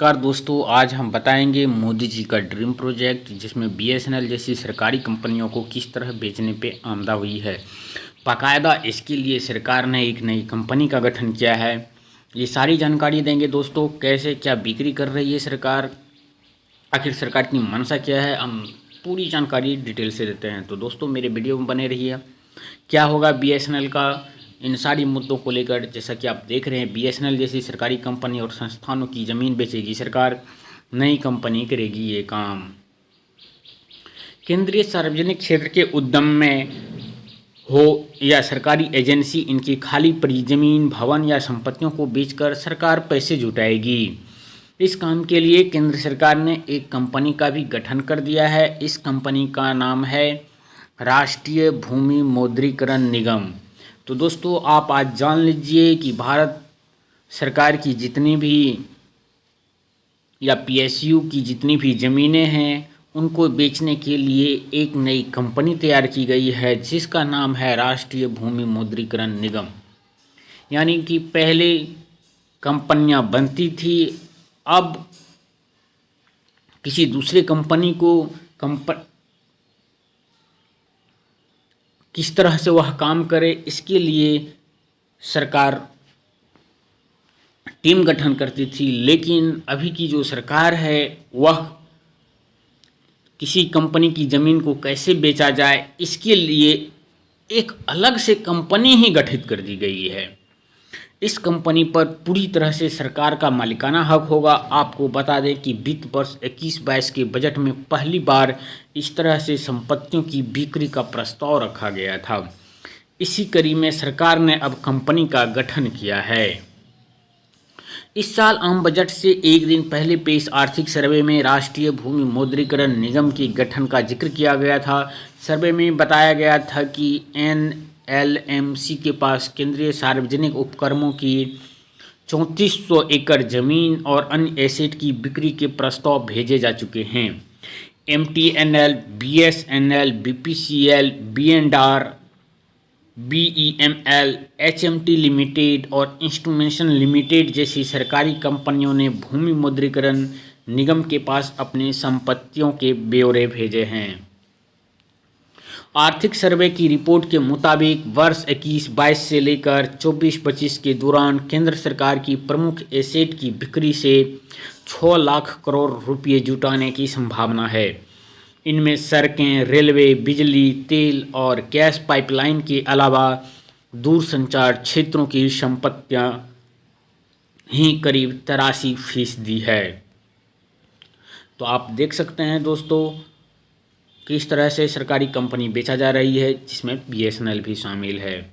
नमस्कार दोस्तों, आज हम बताएंगे मोदी जी का ड्रीम प्रोजेक्ट जिसमें बीएसएनएल जैसी सरकारी कंपनियों को किस तरह बेचने पे आमदा हुई है। बाकायदा इसके लिए सरकार ने एक नई कंपनी का गठन किया है। ये सारी जानकारी देंगे दोस्तों, कैसे क्या बिक्री कर रही है सरकार, आखिर सरकार की मंशा क्या है, हम पूरी जानकारी डिटेल से देते हैं। तो दोस्तों मेरे वीडियो में बने रहिए। क्या होगा बीएसएनएल का, इन सारी मुद्दों को लेकर। जैसा कि आप देख रहे हैं, बीएसएनएल जैसी सरकारी कंपनी और संस्थानों की ज़मीन बेचेगी सरकार, नई कंपनी करेगी ये काम। केंद्रीय सार्वजनिक क्षेत्र के उद्यम में हो या सरकारी एजेंसी, इनकी खाली पड़ी जमीन, भवन या संपत्तियों को बेचकर सरकार पैसे जुटाएगी। इस काम के लिए केंद्र सरकार ने एक कंपनी का भी गठन कर दिया है। इस कंपनी का नाम है राष्ट्रीय भूमि मौद्रीकरण निगम। तो दोस्तों आप आज जान लीजिए कि भारत सरकार की जितनी भी या पीएसयू की जितनी भी ज़मीनें हैं उनको बेचने के लिए एक नई कंपनी तैयार की गई है जिसका नाम है राष्ट्रीय भूमि मौद्रीकरण निगम। यानी कि पहले कंपनियां बनती थी, अब किसी दूसरे कंपनी को किस तरह से वह काम करे, इसके लिए सरकार टीम गठन करती थी। लेकिन अभी की जो सरकार है वह किसी कंपनी की ज़मीन को कैसे बेचा जाए इसके लिए एक अलग से कंपनी ही गठित कर दी गई है। इस कंपनी पर पूरी तरह से सरकार का मालिकाना हक होगा। आपको बता दें कि वित्त वर्ष 21-22 के बजट में पहली बार इस तरह से संपत्तियों की बिक्री का प्रस्ताव रखा गया था। इसी कड़ी में सरकार ने अब कंपनी का गठन किया है। इस साल आम बजट से एक दिन पहले पेश आर्थिक सर्वे में राष्ट्रीय भूमि मौद्रीकरण निगम के गठन का जिक्र किया गया था। सर्वे में बताया गया था कि एनएलएमसी के पास केंद्रीय सार्वजनिक उपक्रमों की 3400 एकड़ जमीन और अन्य एसेट की बिक्री के प्रस्ताव भेजे जा चुके हैं। MTNL, BSNL, BPCL, B&R, BEML, HMT limited और इंस्ट्रूमेंटेशन लिमिटेड जैसी सरकारी कंपनियों ने भूमि मुद्रीकरण निगम के पास अपनी संपत्तियों के ब्यौरे भेजे हैं। आर्थिक सर्वे की रिपोर्ट के मुताबिक वर्ष 21-22 से लेकर 24-25 के दौरान केंद्र सरकार की प्रमुख एसेट की बिक्री से 6 लाख करोड़ रुपये जुटाने की संभावना है। इनमें सड़कें, रेलवे, बिजली, तेल और गैस पाइपलाइन के अलावा दूरसंचार क्षेत्रों की संपत्तियां ही करीब 83% है। तो आप देख सकते हैं दोस्तों किस तरह से सरकारी कंपनी बेचा जा रही है जिसमें बीएसएनएल भी शामिल है।